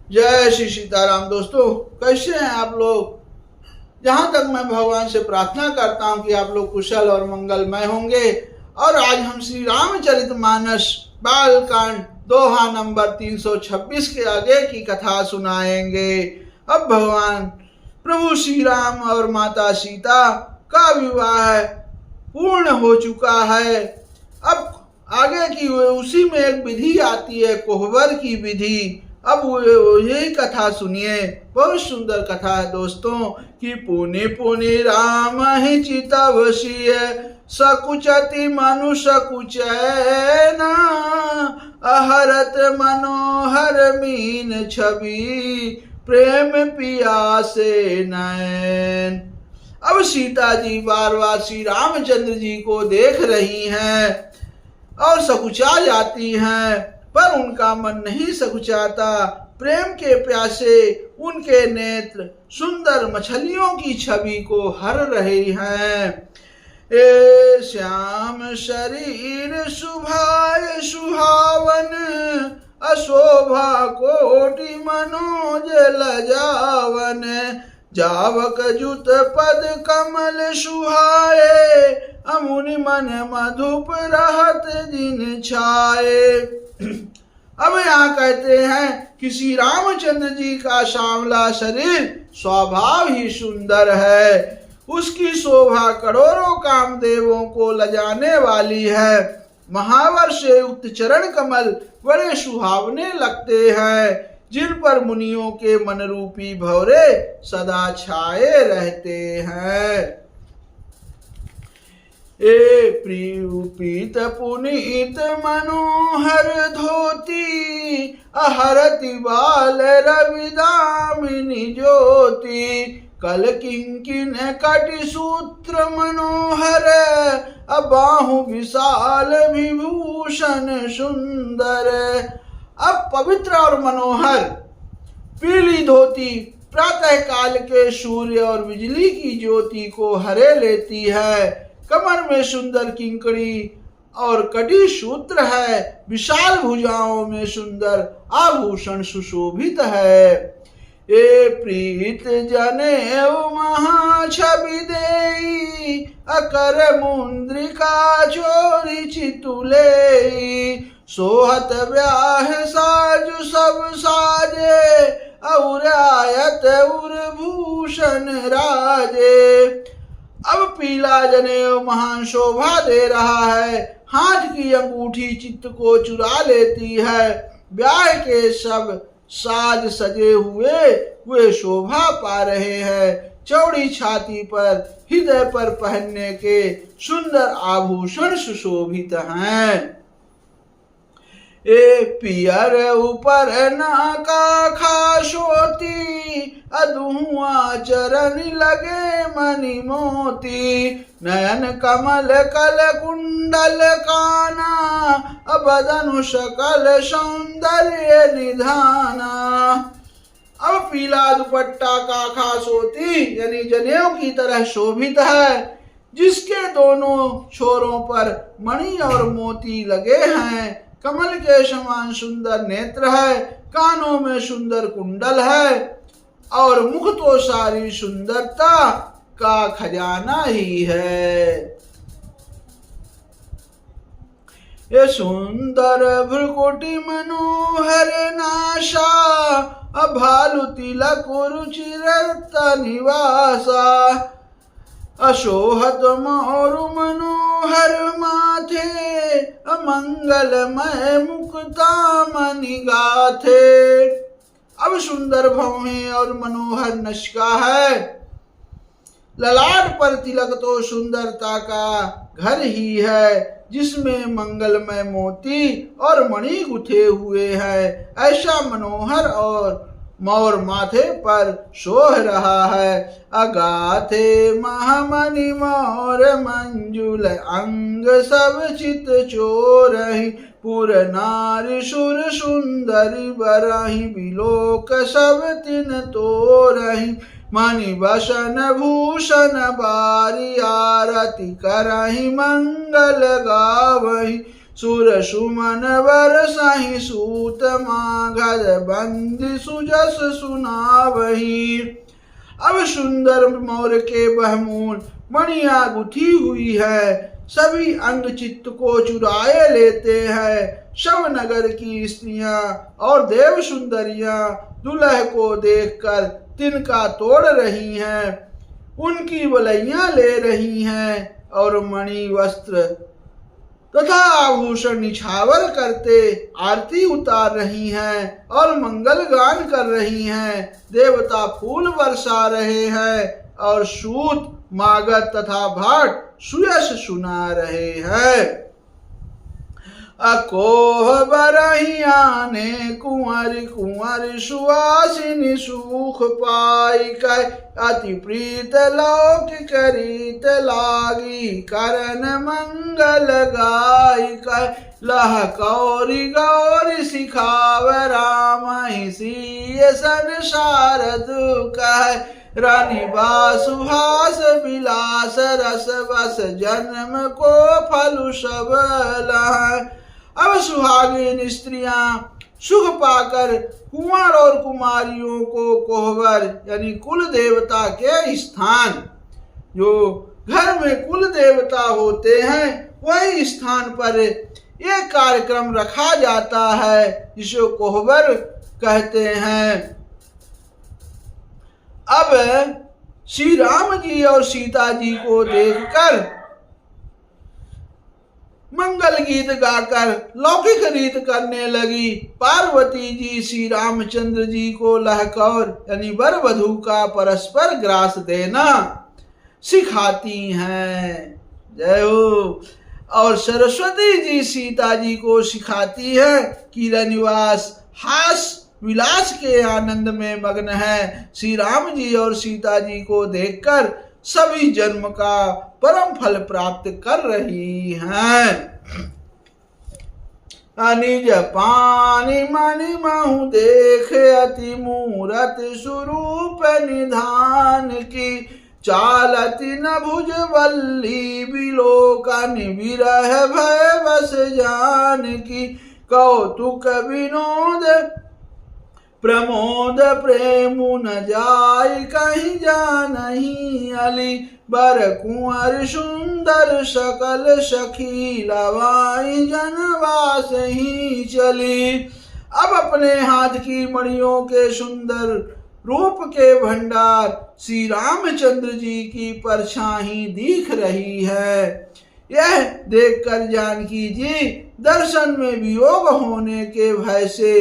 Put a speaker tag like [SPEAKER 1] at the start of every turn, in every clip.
[SPEAKER 1] जय श्री सीताराम। दोस्तों, कैसे हैं आप लोग? जहां तक मैं भगवान से प्रार्थना करता हूं कि आप लोग कुशल और मंगलमय होंगे। और आज हम श्री रामचरितमानस बालकांड दोहा नंबर 326 के आगे की कथा सुनाएंगे। अब भगवान प्रभु श्री राम और माता सीता का विवाह पूर्ण हो चुका है। अब आगे की उसी में एक विधि आती है, कोहबर की विधि। अब यही कथा सुनिए, बहुत सुंदर कथा है दोस्तों। कि पुनि पुनि राम ही चितवशीय सकुचति मनुष्य कुचैना अहरत मनोहर मीन छवि प्रेम पियासे नैन। अब सीता जी बार बार श्री रामचंद्र जी को देख रही हैं और सकुचा जाती हैं, पर उनका मन नहीं सकुचाता। प्रेम के प्यासे उनके नेत्र सुंदर मछलियों की छवि को हर रहे हैं। ए श्याम शरीर सुभाय सुहावन अशोभा कोटि मनोज लजावन जावक जुत पद कमल सुहाए अमुनि मन मधुप रहत जिन छाए। अब यहाँ कहते हैं कि श्री रामचंद्र जी का सांवला शरीर स्वभाव ही सुंदर है। उसकी शोभा करोड़ों कामदेवों को लजाने वाली है। महावर से युक्त चरण कमल बड़े सुहावने लगते हैं, जिन पर मुनियों के मन रूपी भंवरे सदा छाए रहते हैं। ए प्रियुपीत पुनीत मनोहर धोती अहरति बाल रविदामिनी ज्योति कल किंकिन कटि सूत्र मनोहर अबाहु विशाल विभूषण सुंदर। अब पवित्र और मनोहर पीली धोती प्रातः काल के सूर्य और बिजली की ज्योति को हरे लेती है। कमर में सुंदर किंकड़ी और कटी सूत्र है। विशाल भुजाओं में सुंदर आभूषण सुशोभित है। ए प्रीत जनेऊ महाछवि देई अकर मुंद्रिका चोरी चितुलेई सोहत ब्याह साजु सब साजे और आयत उर भूषण राजे। अब पीला जनेऊ महान शोभा दे रहा है। हाथ की अंगूठी चित्त को चुरा लेती है। ब्याह के सब साज सजे हुए वे शोभा पा रहे हैं। चौड़ी छाती पर हृदय पर पहनने के सुंदर आभूषण सुशोभित हैं। ए पियर ऊपर नाका खाशोती अधुआ चरण लगे मणि मोती नयन कमल कल कुंडल काना अबदनु सकल सौंदर्य निधाना। अब पीला दुपट्टा का खास होती यानी जनेऊ की तरह शोभित है, जिसके दोनों छोरों पर मणि और मोती लगे हैं। कमल के समान सुंदर नेत्र है। कानों में सुंदर कुंडल है और मुख तो सारी सुंदरता का खजाना ही है। ये सुंदर भ्रुकुटी मनोहर नाशा अभालु तिलक रुचिरता निवासा अशोहत मोरु मनोहर माथे अमंगलमय मुक्ता मणि गाथे। अब सुंदर भौहें और मनोहर नशिका है। ललाट पर तिलक तो सुंदरता का घर ही है, जिसमें मंगलमय मोती और मणि गुथे हुए हैं। ऐसा मनोहर और मोर माथे पर सोह रहा है। अगाथे महामणि मोर मंजुल अंग सब चित चोरहि पुर नारी सुर सुंदरी बरहि बिलोक सब तिन तोरहि मणि बसन भूषण बारी आरती करहि मंगल गावहि सुर सुमन बरसाहि सूत माघर बंदी सुजस सुनावही। अब सुंदर मोर के बहमूल मणिया गुथी हुई है, सभी अंग चित्त को चुराए लेते हैं। शव नगर की स्त्रियां और देव सुंदरियां दुल्हे को देखकर तिनका तोड़ रही हैं, उनकी वलैयां ले रही हैं और मणि वस्त्र तथा आभूषण निछावर करते आरती उतार रही हैं और मंगल गान कर रही हैं। देवता फूल बरसा रहे हैं और सूत मागध तथा भाट सुयस सुना रहे हैं। अकोह बरहिया ने कुंवर कुंवर सुवासिनी सुख पाई कै, अति प्रीत लोक करीत लागी करन मंगल गाय कै। लह कौरी गौरी सिखाव राम सीय संसार दुख, रानी बासुहास विलास रस बस जन्म को फल सब लह। अब सुहागिन स्त्रियां सुख पाकर कुंवर और कुमारियों को कोहबर यानी कुल देवता के स्थान, जो घर में कुल देवता होते हैं वही स्थान पर एक कार्यक्रम रखा जाता है जिसे कोहबर कहते हैं। अब श्री राम जी और सीता जी को देखकर मंगल गीत गाकर लौकिक रीत करने लगी। पार्वती जी श्री रामचंद्र जी को लहकौर यानी वर वधू का परस्पर ग्रास देना सिखाती हैं। जय हो। और सरस्वती जी सीता जी को सिखाती है कि निवास हास विलास के आनंद में मग्न है। श्री राम जी और सीता जी को देखकर सभी जन्म का परम फल प्राप्त कर रही हैं। निज पानी मणि महु देख अति मूरत स्वरूप निधान की, चालती न भुज वल्ली बिलोकन विरह भय बस जान की। कौतुक विनोद प्रमोद प्रेम न जाय कहीं जानहि अली, बर कुंवर सुंदर सकल सखी लवाई जनवास ही चली। अब अपने हाथ की मणियों के सुंदर रूप के भंडार श्री रामचंद्र जी की परछाई दिख रही है। यह देखकर जानकी जी दर्शन में वियोग होने के भय से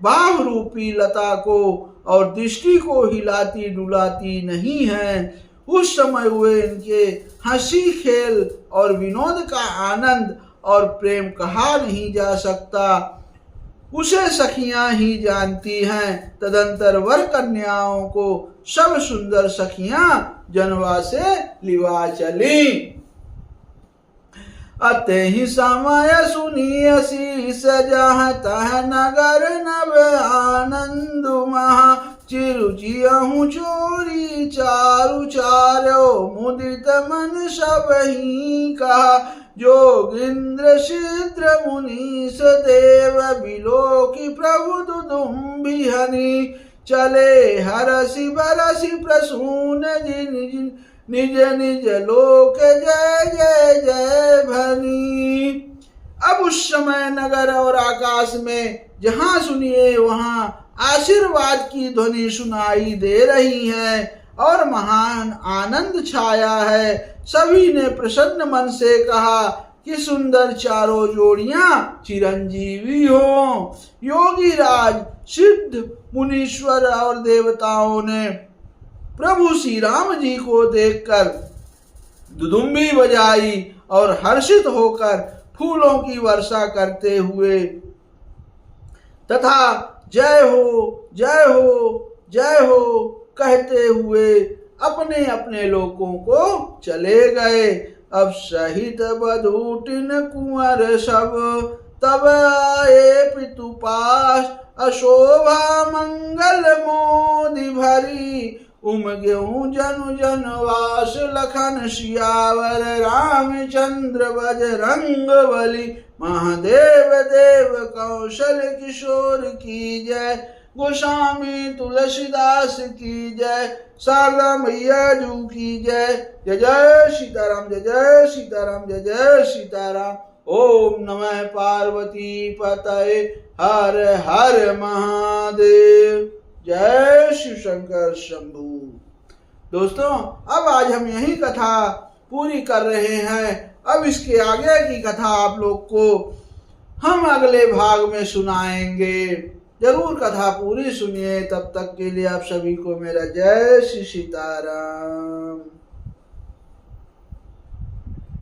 [SPEAKER 1] बाह रूपी लता को और दृष्टि को हिलाती डुलाती नहीं है। उस समय हुए इनके हंसी खेल और विनोद का आनंद और प्रेम कहा नहीं जा सकता, उसे सखियां ही जानती हैं। तदंतर वर कन्याओं को सब सुंदर सखियां जनवा से लिवा चली। अते ही समय सुनिय शीस जहाँ तह नगर नव आनंद महा, चिरुचियहु चोरी चारु चारो मुदित मन सब ही कहा। जोगिंद्र सिद्र मुनीस देव बिलोकी प्रभु दुदुम्बिहनि, चले हरसि बरसि प्रसून जिन निज निज लोक जय जय जय भनी। अब उस समय नगर और आकाश में जहां सुनिए वहां आशीर्वाद की ध्वनि सुनाई दे रही है और महान आनंद छाया है। सभी ने प्रसन्न मन से कहा कि सुंदर चारों जोड़ियां चिरंजीवी हो। योगी राज सिद्ध मुनीश्वर और देवताओं ने प्रभु श्री राम जी को देखकर दुदुम्बी बजाई और हर्षित होकर फूलों की वर्षा करते हुए तथा जय हो जय हो जय हो कहते हुए अपने अपने लोकों को चले गए। अब सहित बधूटिन कुंवर सब तब आए पितुपास, अशोभा मंगल मोदि भरी, उमग्यों जनु जनवास लखन सियावर, रामचंद्र बजरंग बली महादेव देव कौशल किशोर की जय, गोस्वामी तुलसीदास की जय, शारदा मैया जू की जय। जय जय सीताराम, जय जय सीताराम, जय जय सीताराम। ओम नमः पार्वती पतये, हर हर महादेव। जय शिव शंकर शंभू। दोस्तों, अब आज हम यही कथा पूरी कर रहे हैं। अब इसके आगे की कथा आप लोग को हम अगले भाग में सुनाएंगे। जरूर कथा पूरी सुनिए। तब तक के लिए आप सभी को मेरा जय श्री सीताराम।